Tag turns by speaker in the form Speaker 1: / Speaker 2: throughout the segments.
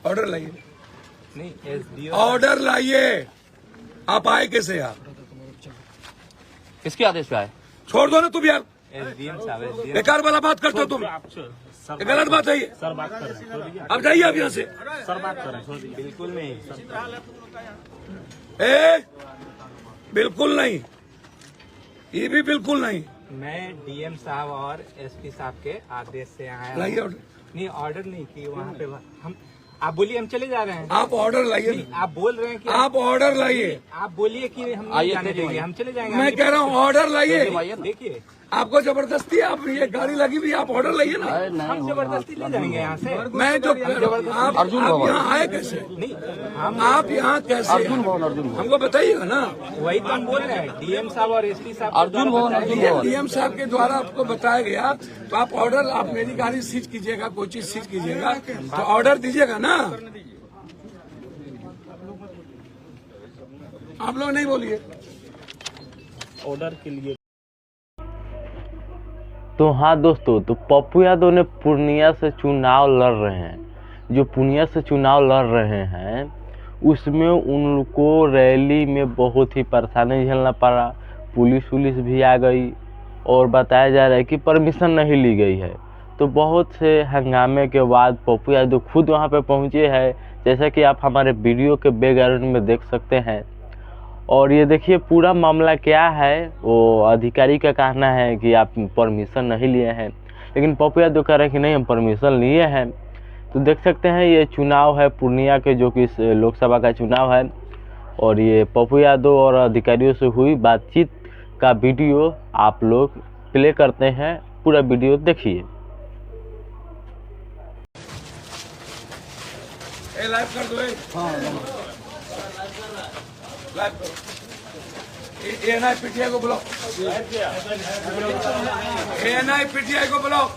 Speaker 1: Order लाइए,
Speaker 2: नहीं SDO
Speaker 1: order लाइए। आप आए कैसे यार?
Speaker 3: किसके आदेश पे आए?
Speaker 1: छोड़ दो ना तुम यार,
Speaker 2: एसडीएम साहब एसडीएम
Speaker 1: बेकार वाला बात करते हो तुम, ये गलत बात है ये।
Speaker 4: सर बात कर रहे हैं,
Speaker 1: अब जाइए आप यहाँ से।
Speaker 4: सर बात कर रहे हैं,
Speaker 2: बिल्कुल नहीं।
Speaker 1: बिल्कुल नहीं, ये भी बिल्कुल नहीं।
Speaker 2: मैं डीएम साहब और एसपी साहब के आदेश से यहाँ आया हूँ।
Speaker 1: लाइए ऑर्डर,
Speaker 2: नहीं ऑर्डर नहीं की वहाँ पे हम, आप बोलिए हम चले जा रहे हैं।
Speaker 1: आप ऑर्डर लाइए,
Speaker 2: नहीं, आप बोल रहे हैं कि
Speaker 1: आप ऑर्डर लाइए।
Speaker 2: आप बोलिए कि हम नहीं
Speaker 3: आइए,
Speaker 2: जाने
Speaker 3: देखिए,
Speaker 2: देंगे, हम चले जाएंगे।
Speaker 1: मैं कह रहा हूँ ऑर्डर लाइए।
Speaker 2: देखिए
Speaker 1: आपको जबरदस्ती, आप ये गाड़ी लगी हुई, आप ऑर्डर लाइए ना।
Speaker 2: हम जबरदस्ती ले जाएंगे यहाँ से।
Speaker 1: मैं जो आप यहाँ आए कैसे?
Speaker 2: नहीं हम
Speaker 1: आप यहाँ कैसे? हमको बताइएगा ना।
Speaker 2: वही तो हम बोल रहे हैं, डीएम साहब और एसपी साहब
Speaker 3: अर्जुन भवन,
Speaker 1: डीएम साहब के द्वारा आपको बताया गया, तो आप ऑर्डर, आप मेरी गाड़ी सीज कीजिएगा, कोई चीज सीज कीजिएगा, तो ऑर्डर दीजिएगा ना। आप लोग नहीं बोलिए।
Speaker 4: ऑर्डर के लिए।
Speaker 5: तो हाँ दोस्तों, तो पप्पू यादव ने पूर्णिया से चुनाव लड़ रहे हैं। जो पूर्णिया से चुनाव लड़ रहे हैं उसमें उनको रैली में बहुत ही परेशानी झेलना पड़ा। पुलिस भी आ गई और बताया जा रहा है कि परमिशन नहीं ली गई है। तो बहुत से हंगामे के बाद पप्पू यादव खुद वहाँ पे पहुँचे हैं, जैसा कि आप हमारे वीडियो के बैकग्राउंड में देख सकते हैं। और ये देखिए पूरा मामला क्या है। वो अधिकारी का कहना है कि आप परमिशन नहीं लिए हैं, लेकिन पप्पू यादव कह रहे हैं कि नहीं हम परमिशन लिए हैं। तो देख सकते हैं ये चुनाव है पूर्णिया के, जो कि लोकसभा का चुनाव है। और ये पप्पू यादव और अधिकारियों से हुई बातचीत का वीडियो आप लोग प्ले करते हैं, पूरा वीडियो देखिए।
Speaker 1: लाइव कर दो, लाइव करो। एएनआई पीटीआई को ब्लॉक, एएनआई पीटीआई को ब्लॉक।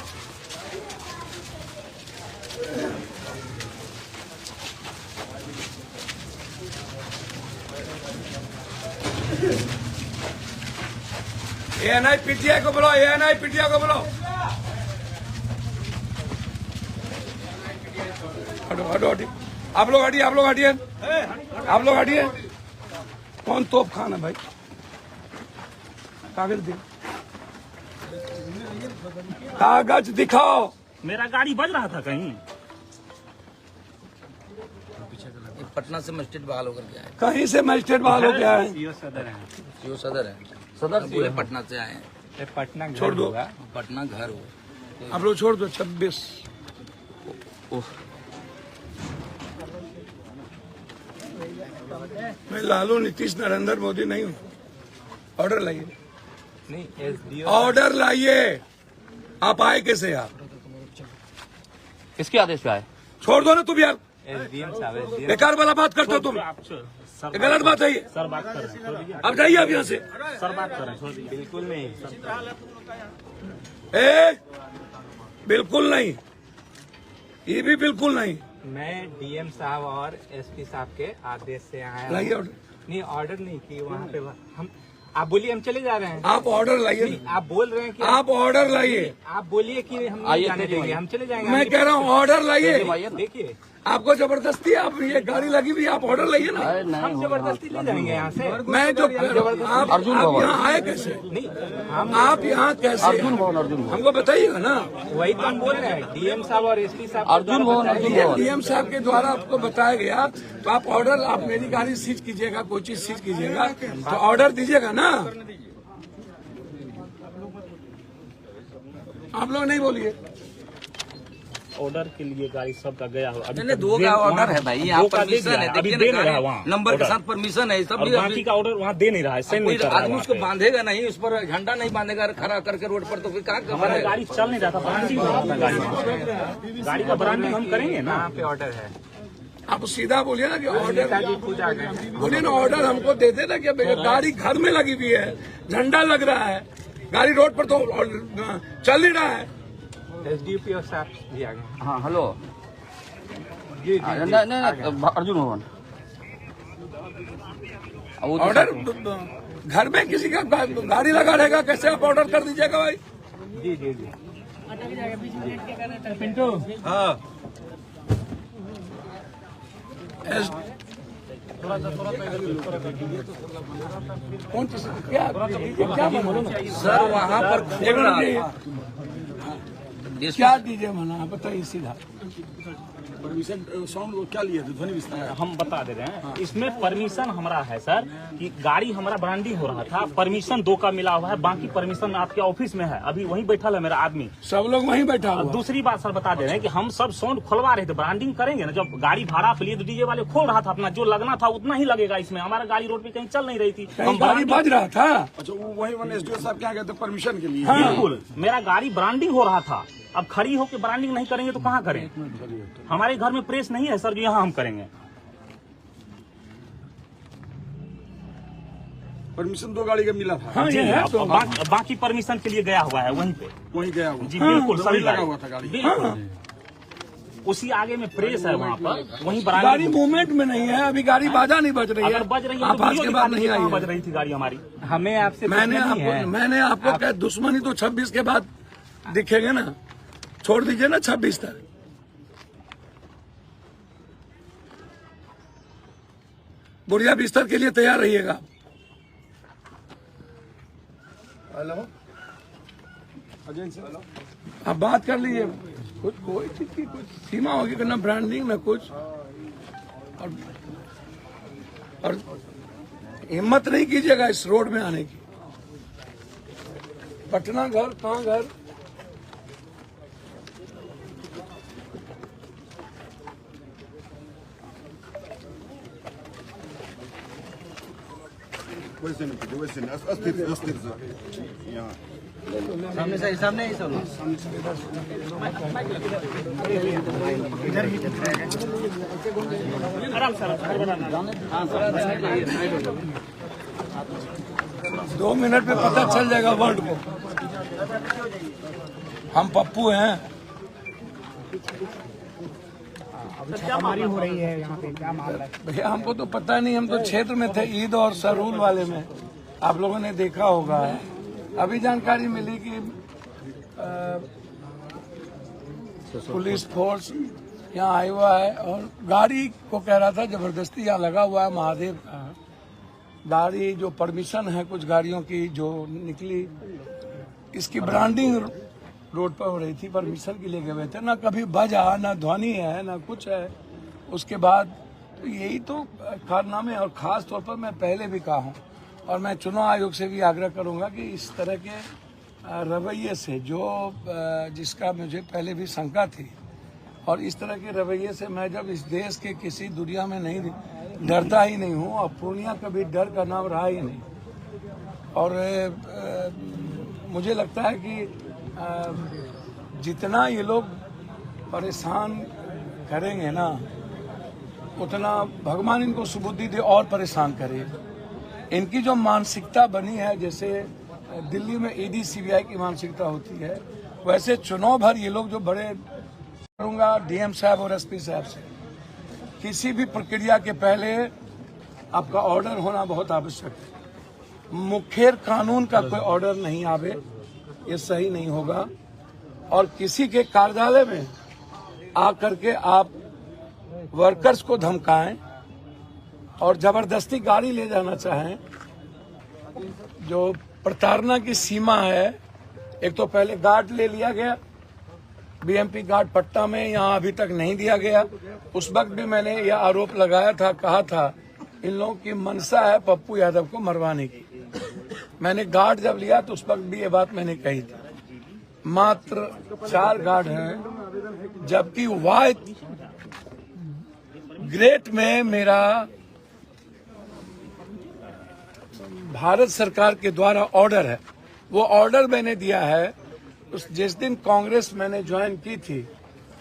Speaker 1: एएनआई पीटीआई को ब्लॉक, एएनआई पीटीआई को ब्लॉक। हटो हटो हटिए, आप लोग हटिए, आप लोग हटिए, आप लोग हटिए। कौन तोप खान है भाई? कागज दे, कागज दिखाओ।
Speaker 4: मेरा गाड़ी बज रहा था कहीं।
Speaker 3: पटना से मजिस्ट्रेट बहाल होकर के आए।
Speaker 1: कहीं से मजिस्ट्रेट बहाल हो गया है।
Speaker 2: सीओ सदर है,
Speaker 3: सीओ सदर है, सदर पूरे पटना से आए हैं।
Speaker 2: ये पटना घर
Speaker 1: छोड़ दो।
Speaker 2: होगा।
Speaker 3: पटना घर हो।
Speaker 1: आप लोग छोड़ दो। 26 मैं लालू, नीतीश, नरेंद्र मोदी नहीं हूँ। ऑर्डर लाइए,
Speaker 2: नहीं एसडीओ
Speaker 1: ऑर्डर लाइए। आप आए कैसे यार?
Speaker 3: किसके आदेश पे आए?
Speaker 1: छोड़ दो ना तुम यार,
Speaker 2: एसडीएम साहब एसडीएम
Speaker 1: बेकार वाला बात करते हो तुम, ये गलत बात है ये।
Speaker 4: सर बात कर रहे हैं,
Speaker 1: अब जाइए आप यहाँ से।
Speaker 4: सर बात कर रहे हैं,
Speaker 2: बिल्कुल नहीं।
Speaker 1: बिल्कुल नहीं, ये भी बिल्कुल नहीं।
Speaker 2: मैं डीएम साहब और एसपी साहब के आदेश से यहाँ आया हूँ।
Speaker 1: लाइए ऑर्डर,
Speaker 2: नहीं ऑर्डर नहीं की वहाँ पे हम, आप बोलिए हम चले जा रहे हैं।
Speaker 1: आप ऑर्डर लाइए,
Speaker 2: नहीं, आप बोल रहे हैं कि
Speaker 1: आप ऑर्डर लाइए।
Speaker 2: आप बोलिए कि हम नहीं
Speaker 3: आइए,
Speaker 2: जाने
Speaker 3: देखिए,
Speaker 2: देंगे, हम चले जाएंगे।
Speaker 1: मैं कह रहा हूँ ऑर्डर लाइए।
Speaker 2: देखिए
Speaker 1: आपको जबरदस्ती, आप ये गाड़ी लगी हुई, आप ऑर्डर लाइए ना।
Speaker 2: हम जबरदस्ती ले जाएंगे यहाँ से।
Speaker 1: मैं जो आप यहाँ आए कैसे?
Speaker 2: नहीं हम
Speaker 1: आप यहाँ कैसे? हमको बताइएगा ना।
Speaker 2: वही तो हम बोल रहे हैं, डीएम साहब और एसपी साहब
Speaker 3: अर्जुन भवन,
Speaker 1: डीएम साहब के द्वारा आपको बताया गया, तो आप ऑर्डर, आप मेरी गाड़ी सीज कीजिएगा, कोई चीज सीज कीजिएगा, तो ऑर्डर दीजिएगा ना। आप लोग नहीं बोलिए।
Speaker 4: ऑर्डर के लिए गाड़ी सबका गया हो। अभी
Speaker 3: नहीं, 2 का ऑर्डर है भाई, यहाँ परमिशन है,
Speaker 4: अभी
Speaker 3: देखिए
Speaker 4: दे
Speaker 3: ना
Speaker 4: नहीं रहा
Speaker 3: गाड़ी
Speaker 4: वहाँ
Speaker 3: नंबर के
Speaker 4: ऑर्डर।
Speaker 3: साथ परमिशन है, सब
Speaker 4: और
Speaker 3: भी
Speaker 4: बाकी का ऑर्डर वहाँ दे नहीं रहा है, सेंड नहीं
Speaker 3: कोई
Speaker 4: कर रहा
Speaker 3: आदमी
Speaker 4: है
Speaker 3: उसको
Speaker 4: वहाँ पे।
Speaker 3: बांधेगा नहीं, उस पर झंडा नहीं बांधेगा खड़ा करके रोड पर, तो फिर कहाँ
Speaker 4: हमारा
Speaker 3: करेगा?
Speaker 4: गाड़ी चल नहीं रहा था, ब्रांडिंग हो रहा था गाड़ी। गाड़ी का ब्रांडिंग हम करेंगे ना।
Speaker 2: यहाँ पे ऑर्डर है।
Speaker 1: आप सीधा बोलिए ना कि ऑर्डर,
Speaker 2: नेताजी खुद आ गए।
Speaker 1: बोलिए ना ऑर्डर हमको दे देना कि गाड़ी घर में लगी हुई है, झंडा लग रहा है, गाड़ी रोड पर तो चल नहीं रहा है।
Speaker 2: एसडीपीओ साहब भी आ गए।
Speaker 3: हाँ हेलो,
Speaker 2: जी
Speaker 3: नहीं अर्जुन भवन
Speaker 1: ऑर्डर घर में किसी का गाड़ी लगा रहेगा, कैसे आप ऑर्डर कर दीजिएगा भाई?
Speaker 2: जी जी जी।
Speaker 1: हाँ कौन चीज क्या मानो ना
Speaker 3: सर वहाँ पर
Speaker 1: एक
Speaker 3: खोल रहा
Speaker 1: मिनट
Speaker 3: था।
Speaker 1: ये क्या डीजे मना बताइए सीधा।
Speaker 6: परमिशन साउंड को क्या लिए थे, ध्वनि विस्तार?
Speaker 4: हम बता दे रहे हैं, इसमें परमिशन हमारा है सर कि गाड़ी हमारा ब्रांडिंग हो रहा था, परमिशन 2 का मिला हुआ है, बाकी परमिशन आपके ऑफिस में है, अभी वहीं बैठा है मेरा आदमी।
Speaker 1: सब लोग वहीं बैठा हुआ।
Speaker 4: दूसरी बात सर बता दे रहे हैं कि हम सब साउंड खोलवा रहे थे, ब्रांडिंग करेंगे ना, जब गाड़ी भाड़ा पे लिए तो डीजे वाले खोल रहा था अपना, जो लगना था उतना ही लगेगा इसमें, हमारा गाड़ी रोड पे कहीं चल नहीं रही थी,
Speaker 1: कहीं गाड़ी बज रहा था।
Speaker 6: अच्छा, वो वही वन एसडीओ साहब क्या कहते परमिशन के लिए?
Speaker 4: बिल्कुल मेरा गाड़ी ब्रांडिंग हो रहा था, अब खड़ी होकर ब्रांडिंग नहीं करेंगे तो कहाँ करें? हमारे घर में प्रेस नहीं है सर जो यहाँ हम करेंगे।
Speaker 6: परमिशन 2 गाड़ी का मिला था।
Speaker 1: हाँ
Speaker 4: जी,
Speaker 1: ये है
Speaker 4: अब
Speaker 1: तो
Speaker 4: बाकी परमिशन के लिए गया हुआ है वहीं पे।
Speaker 6: वहीं गया हुआ
Speaker 4: जी बिल्कुल
Speaker 6: वहीं
Speaker 4: सही
Speaker 6: लगा हुआ था गाड़ी।
Speaker 4: बिल्कुल उसी आगे में प्रेस है वहाँ पर, वहीं
Speaker 1: गाड़ी
Speaker 4: ब्रांडिंग।
Speaker 1: मूवमेंट में नहीं है अभी, गाड़ी बाजा नहीं बज रही है।
Speaker 4: अगर बज रही है
Speaker 1: आप
Speaker 4: तो
Speaker 1: आज
Speaker 4: वीडियो
Speaker 1: के बाद
Speaker 4: निकालिए
Speaker 1: नहीं
Speaker 4: कहाँ
Speaker 1: आई
Speaker 4: बज
Speaker 1: है।
Speaker 4: रही थी गाड़ी हमारी।
Speaker 2: हमें आपसे
Speaker 1: मैंने आपको क्या दुश्मनी तो 26 के बाद दिखेगा ना, छोड़ दीजिए ना 26 तक। बुढ़िया बिस्तर के लिए तैयार रहिएगा।
Speaker 6: हेलो अजय सर,
Speaker 1: आप बात कर लीजिए, कुछ कोई चीज की कुछ सीमा होगी, ना ब्रांडिंग ना कुछ, और हिम्मत नहीं कीजिएगा इस रोड में आने की। पटना घर कहाँ घर,
Speaker 6: वैसे नहीं अस्थिर से यहाँ
Speaker 2: सामने ही सब
Speaker 4: आराम से
Speaker 1: 2 मिनट में पता चल जाएगा वर्ल्ड को हम पप्पू हैं।
Speaker 2: क्या हमारी हो रही है यहाँ पे, क्या मामला है?
Speaker 1: भैया हमको तो पता नहीं, हम तो क्षेत्र में थे, ईद और सरूल वाले में, आप लोगों ने देखा होगा। अभी जानकारी मिली कि पुलिस फोर्स यहाँ आया हुआ है और गाड़ी को कह रहा था जबरदस्ती यहाँ लगा हुआ है महादेव का गाड़ी, जो परमिशन है कुछ गाड़ियों की जो निकली, इसकी ब्रांडिंग रोड पर हो रही थी, परमिशन के लिए गए हुए थे, ना कभी बजा ना ध्वनि है ना कुछ है। उसके बाद तो यही तो कारनामे, और खास तौर पर मैं पहले भी कहा हूँ और मैं चुनाव आयोग से भी आग्रह करूंगा कि इस तरह के रवैये से, जो जिसका मुझे पहले भी शंका थी, और इस तरह के रवैये से मैं जब इस देश के किसी दुनिया में नहीं डरता ही नहीं हूँ, और पूर्णिया कभी डर का नाम रहा ही नहीं। और मुझे लगता है कि जितना ये लोग परेशान करेंगे ना, उतना भगवान इनको सुबुद्धि दे और परेशान करे। इनकी जो मानसिकता बनी है, जैसे दिल्ली में ईडी सीबीआई की मानसिकता होती है, वैसे चुनाव भर ये लोग जो बड़े करूंगा डीएम साहब और एसपी साहब से, किसी भी प्रक्रिया के पहले आपका ऑर्डर होना बहुत आवश्यक है। मुखेर कानून का कोई ऑर्डर नहीं आवे, ये सही नहीं होगा। और किसी के कार्यालय में आकर के आप वर्कर्स को धमकाएं और जबरदस्ती गाड़ी ले जाना चाहें, जो प्रताड़ना की सीमा है। एक तो पहले गार्ड ले लिया गया, बीएमपी गार्ड पट्टा में यहाँ अभी तक नहीं दिया गया। उस वक्त भी मैंने यह आरोप लगाया था, कहा था इन लोगों की मंशा है पप्पू यादव को मरवाने की। मैंने गार्ड जब लिया तो उस वक्त भी ये बात मैंने कही थी। मात्र 4 गार्ड हैं, जबकि वाई ग्रेट में मेरा भारत सरकार के द्वारा ऑर्डर है, वो ऑर्डर मैंने दिया है। जिस दिन कांग्रेस मैंने ज्वाइन की थी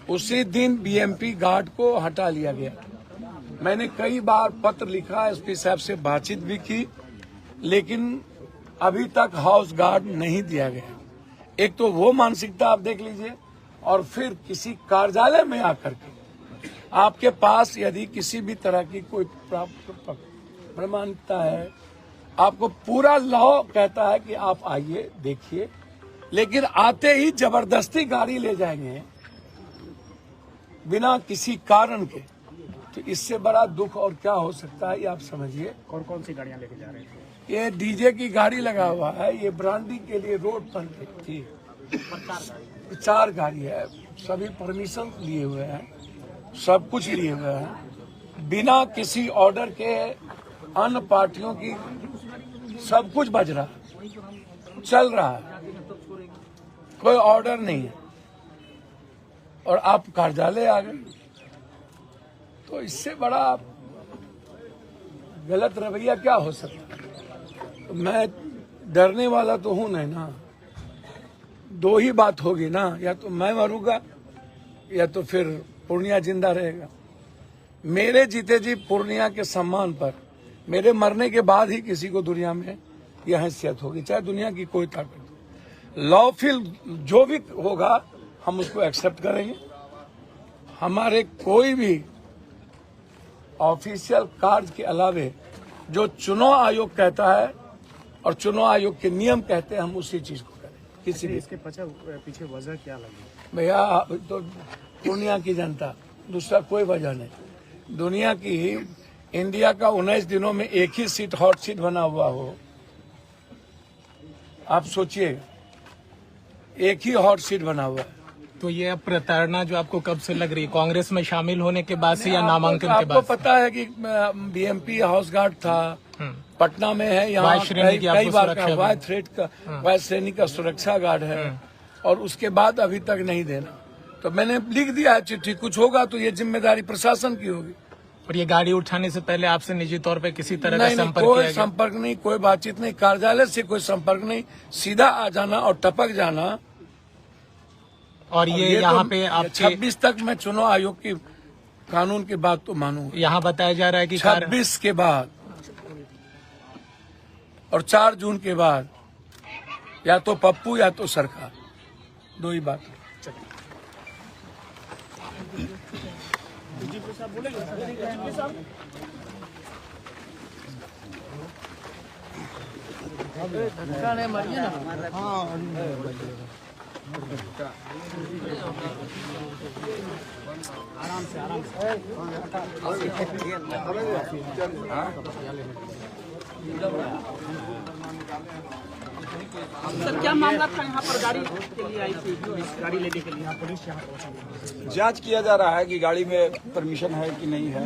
Speaker 1: उसी दिन बीएमपी गार्ड को हटा लिया गया। मैंने कई बार पत्र लिखा, एसपी साहब से बातचीत भी की, लेकिन अभी तक हाउस गार्ड नहीं दिया गया। एक तो वो मानसिकता आप देख लीजिए, और फिर किसी कार्यालय में आकर के आपके पास यदि किसी भी तरह की कोई प्रमाणिकता है, आपको पूरा लॉ कहता है कि आप आइए देखिए, लेकिन आते ही जबरदस्ती गाड़ी ले जाएंगे बिना किसी कारण के। तो इससे बड़ा दुख और क्या हो सकता है, ये आप समझिए।
Speaker 4: कौन कौन सी गाड़ियां लेके जा रहे थे?
Speaker 1: ये डीजे की गाड़ी लगा हुआ है, ये ब्रांडी के लिए रोड पर थी। 4 गाड़ी है, सभी परमिशन लिए हुए हैं, सब कुछ लिए हुए हैं, बिना किसी ऑर्डर के अन्य पार्टियों की सब कुछ बज रहा है, चल रहा है, कोई ऑर्डर नहीं है और आप कार्यालय आ गए। तो इससे बड़ा गलत रवैया क्या हो सकता है? तो मैं डरने वाला तो हूं नहीं ना। 2 ही बात होगी ना, या तो मैं मरूंगा या तो फिर पूर्णिया जिंदा रहेगा। मेरे जीते जी पूर्णिया के सम्मान पर मेरे मरने के बाद ही किसी को दुनिया में यह हैसियत होगी, चाहे दुनिया की कोई ताकत। लॉफुल जो भी होगा हम उसको एक्सेप्ट करेंगे। हमारे कोई भी ऑफिशियल कार्य के अलावे जो चुनाव आयोग कहता है और चुनाव आयोग के नियम कहते हैं, हम उसी चीज को करें। किसी भी
Speaker 4: इसके पीछे वजह क्या लगी?
Speaker 1: भैया तो पूर्णिया की जनता, दूसरा कोई वजह नहीं। दुनिया की इंडिया का 19 दिनों में एक ही सीट हॉट सीट बना हुआ हो, आप सोचिए, एक ही हॉट सीट बना हुआ है।
Speaker 2: तो ये अब प्रताड़ना जो आपको कब से लग रही है, कांग्रेस में शामिल होने के बाद से या नामांकन के बाद?
Speaker 1: आपको पता है कि बीएमपी हाउस गार्ड था, पटना में है, यहाँ कई बार का वाई श्रेणी का सुरक्षा गार्ड है, और उसके बाद अभी तक नहीं देना। तो मैंने लिख दिया है चिट्ठी, कुछ होगा तो ये जिम्मेदारी प्रशासन की होगी।
Speaker 2: और ये गाड़ी उठाने से पहले आपसे निजी तौर पे किसी तरह का
Speaker 1: नहीं,
Speaker 2: संपर्क
Speaker 1: कोई
Speaker 2: किया गया?
Speaker 1: संपर्क नहीं, कोई बातचीत नहीं, कार्यालय से कोई संपर्क नहीं, सीधा आ जाना और टपक जाना।
Speaker 2: और ये यहाँ पे आप
Speaker 1: 26 तक मैं चुनाव आयोग की कानून की बात तो मानूंगा।
Speaker 2: यहाँ बताया जा रहा है कि
Speaker 1: 26 के बाद और 4 जून के बाद या तो पप्पू या तो सरकार, 2 ही बात।
Speaker 4: सर क्या मामला था यहाँ पर? गाड़ी के लिए आई थी, गाड़ी लेने के लिए यहाँ पुलिस यहाँ पहुंची।
Speaker 6: जांच किया जा रहा है कि गाड़ी में परमिशन है कि नहीं है।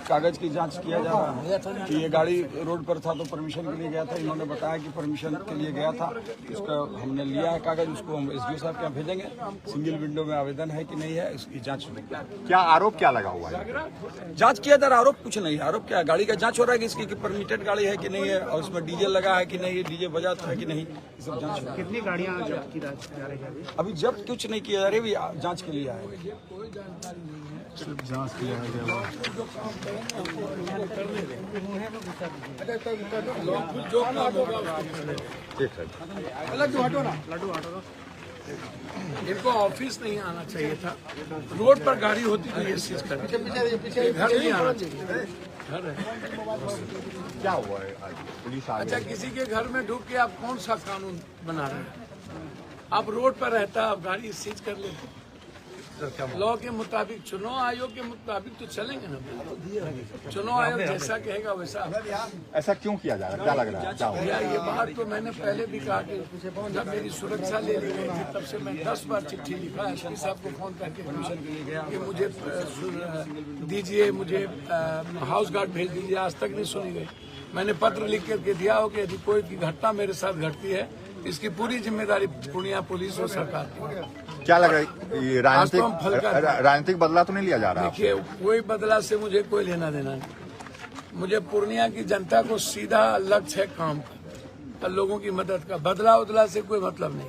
Speaker 6: कागज की जांच किया जा रहा है कि ये गाड़ी रोड पर था तो परमिशन के लिए गया था। इन्होंने बताया कि परमिशन के लिए गया था, उसका हमने लिया है कागज, उसको हम एसडीओ साहब के यहाँ भेजेंगे। सिंगल विंडो में आवेदन है कि नहीं है, इसकी जांच होगी।
Speaker 7: क्या आरोप क्या लगा हुआ है?
Speaker 6: जांच किया जा रहा है। आरोप कुछ नहीं है। आरोप क्या है? गाड़ी का जांच हो रहा है कि इसकी परमिटेड गाड़ी है कि नहीं है, और उसमें डीजल लगा है कि नहीं, डीजे बजा है कि नहीं, सब जांच हो।
Speaker 4: कितनी गाड़ियाँ जब्त की जा रही है?
Speaker 6: अभी जब्त कुछ नहीं किया जा रहा है, अभी जांच के लिए आए हैं।
Speaker 7: जांच किया गया।
Speaker 1: इनको ऑफिस नहीं आना चाहिए था, रोड पर गाड़ी होती तो ये चीज करते। घर नहीं आना चाहिए, घर है।
Speaker 7: क्या हुआ है आज? पुलिस आ
Speaker 1: अच्छा, किसी के घर में ढुक के आप कौन सा कानून बना रहे हैं? आप रोड पर रहता, आप गाड़ी सीज कर लेते। लॉ के मुताबिक, चुनाव आयोग के मुताबिक तो चलेंगे ना। चुनाव आयोग जैसा कहेगा वैसा।
Speaker 7: ऐसा क्यों किया जा रहा है? क्या लग रहा है? क्या हुआ?
Speaker 1: भैया ये बात तो मैंने पहले भी कहा कि जब मेरी सुरक्षा ले ली गई थी, तब से मैं 10 बार चिट्ठी लिखा एसपी साहब को फोन करके परमिशन के लिए गया कि मुझे दीजिए, मुझे हाउस गार्ड भेज दीजिए। आज तक नहीं सुनी गई। मैंने पत्र लिख करके दिया हो कि यदि कोई घटना मेरे साथ घटती है, इसकी पूरी जिम्मेदारी पूर्णिया पुलिस और सरकार की।
Speaker 7: क्या लग रहा है? ये राजनीतिक बदला तो नहीं लिया जा रहा?
Speaker 1: देखिए, कोई बदला से मुझे कोई लेना देना नहीं। मुझे पूर्णिया की जनता को सीधा लक्ष्य है काम का, लोगों की मदद का। बदला उदला से कोई मतलब नहीं।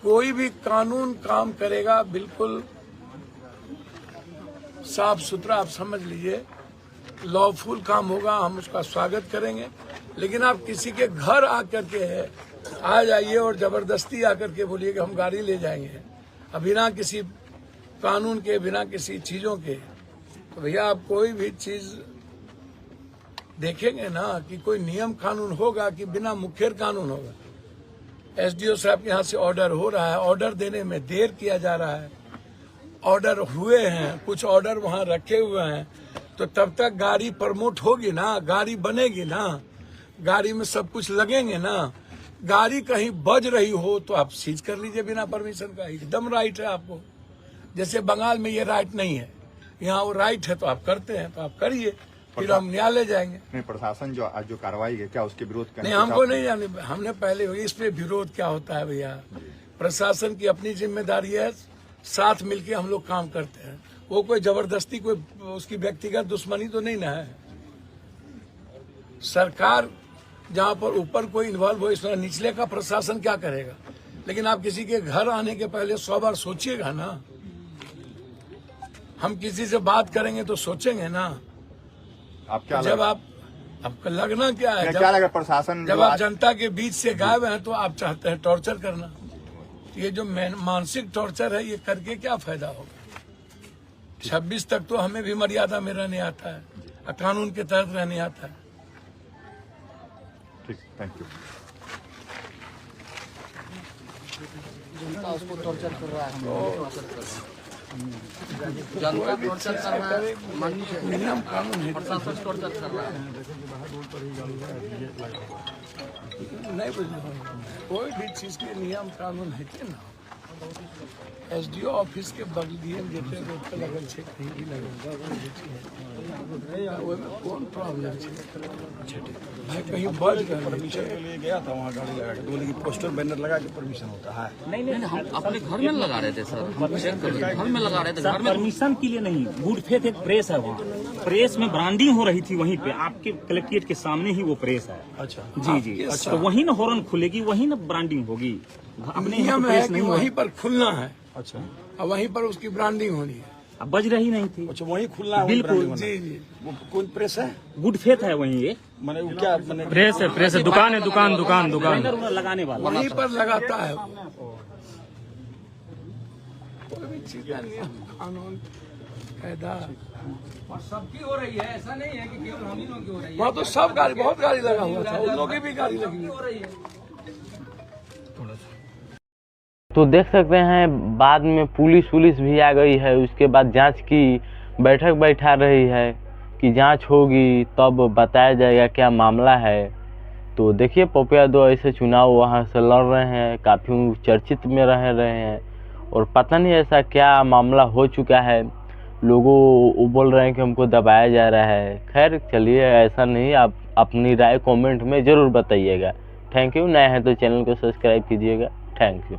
Speaker 1: कोई भी कानून काम करेगा बिल्कुल साफ सुथरा, आप समझ लीजिए, लॉफुल काम होगा, हम उसका स्वागत करेंगे। लेकिन आप किसी के घर आकर के आ जाइए और जबरदस्ती आकर के बोलिए कि हम गाड़ी ले जाएंगे, बिना किसी कानून के, बिना किसी चीजों के, तो भैया आप कोई भी चीज देखेंगे ना कि कोई नियम कानून होगा कि बिना मुखर कानून होगा। एसडीओ साहब के यहाँ से ऑर्डर हो रहा है, ऑर्डर देने में देर किया जा रहा है, ऑर्डर हुए हैं, कुछ ऑर्डर वहाँ रखे हुए हैं, तो तब तक गाड़ी प्रमोट होगी ना, गाड़ी बनेगी ना, गाड़ी में सब कुछ लगेंगे ना। गाड़ी कहीं बज रही हो तो आप सीज कर लीजिए बिना परमिशन का, एकदम राइट है आपको। जैसे बंगाल में ये राइट नहीं है, यहाँ वो राइट है, तो आप करते हैं तो आप करिए, फिर हम न्यायालय जाएंगे।
Speaker 7: नहीं, प्रशासन जो आज जो कार्रवाई है क्या उसके विरोध करने
Speaker 1: नहीं, हमको नहीं जाने, हमने पहले इस पे विरोध क्या होता है भैया, प्रशासन की अपनी जिम्मेदारी है, साथ मिलके हम लोग काम करते हैं। वो कोई जबरदस्ती, कोई उसकी व्यक्तिगत दुश्मनी तो नहीं ना है। सरकार जहाँ पर ऊपर कोई इन्वॉल्व हो, इसमें निचले का प्रशासन क्या करेगा? लेकिन आप किसी के घर आने के पहले 100 बार सोचिएगा ना। हम किसी से बात करेंगे तो सोचेंगे ना।
Speaker 7: आप क्या
Speaker 1: जब आप, आपका लगना क्या है,
Speaker 7: क्या लगा प्रशासन
Speaker 1: जब आप जनता के बीच से गायब हैं तो आप चाहते हैं टॉर्चर करना। ये जो मानसिक टॉर्चर है, ये करके क्या फायदा होगा? 26 तक तो हमें भी मर्यादा में रहने आता है, कानून के तहत रहने आता है।
Speaker 7: ठीक, थैंक यू।
Speaker 3: जनता उसको टॉर्चर कर रहा है,
Speaker 1: जनता टॉर्चर कर रहा है, नियम कानून है,
Speaker 3: प्रशासन टॉर्चर कर रहा है।
Speaker 1: नहीं बुझे, कोई भी चीज के नियम कानून है कि ना। एसडीओ ऑफिस के बगलिए जेते रोड पे लगल छे, कहीं भी लगल कौन प्रॉब्लम है? कहीं बज गए,
Speaker 6: परमिशन के लिए गया था वहाँ गाड़ी लगा के, तो बोले कि पोस्टर बैनर लगा के परमिशन होता है।
Speaker 3: नहीं, हम अपने घर में लगा रहे थे सर, हम चेक कर रहे थे, घर में लगा रहे थे, घर में।
Speaker 4: परमिशन के लिए नहीं, गुड फेथ एक प्रेस है वहाँ, प्रेस में ब्रांडिंग हो रही थी वहीं पे, आपके कलेक्ट्रेट के सामने ही वो प्रेस है।
Speaker 6: अच्छा,
Speaker 4: जी, तो वहीं ना हॉर्न खुलेगी, वहीं ना ब्रांडिंग होगी। अपने यहाँ
Speaker 1: नियम
Speaker 4: पे
Speaker 1: है
Speaker 4: प्रेस
Speaker 1: कि
Speaker 4: नहीं
Speaker 1: वहीं पर खुलना है
Speaker 6: अच्छा,
Speaker 1: और वहीं पर उसकी ब्रांडिंग होनी है।
Speaker 4: अब बज रही नहीं थी।
Speaker 6: अच्छा, वहीं खुलना है,
Speaker 4: बिल्कुल,
Speaker 1: जी जी,
Speaker 6: वो कौन प्रेस है?
Speaker 4: गुड फेथ है वहीं ये
Speaker 6: मैंने वो क्या मैंने
Speaker 2: प्रेस है, दुकान है, दुकान
Speaker 4: बैनर उनर लगाने वाला।
Speaker 1: वहीं पर लगाता है। कोई भी चीज का नियम कानून कायदा
Speaker 3: और सबकी हो रही है, ऐसा नहीं है कि केवल हम ही लोगों की हो रही है।
Speaker 1: वहाँ तो सब गाड़ी, बहुत गाड़ी लगा हुआ था, उन लोगों की भी गाड़ी लगी हुई है।
Speaker 3: हो रही है।
Speaker 5: तो देख सकते हैं बाद में पुलिस भी आ गई है, उसके बाद जांच की बैठक बैठा रही है कि जांच होगी तब बताया जाएगा क्या मामला है। तो देखिए पप्पू यादव ऐसे चुनाव वहां से लड़ रहे हैं, काफ़ी चर्चित में रह रहे हैं और पता नहीं ऐसा क्या मामला हो चुका है। लोगों वो बोल रहे हैं कि हमको दबाया जा रहा है। खैर चलिए, ऐसा नहीं, आप अपनी राय कमेंट में ज़रूर बताइएगा। Thank you. नए हैं तो चैनल को सब्सक्राइब कीजिएगा। Thank you.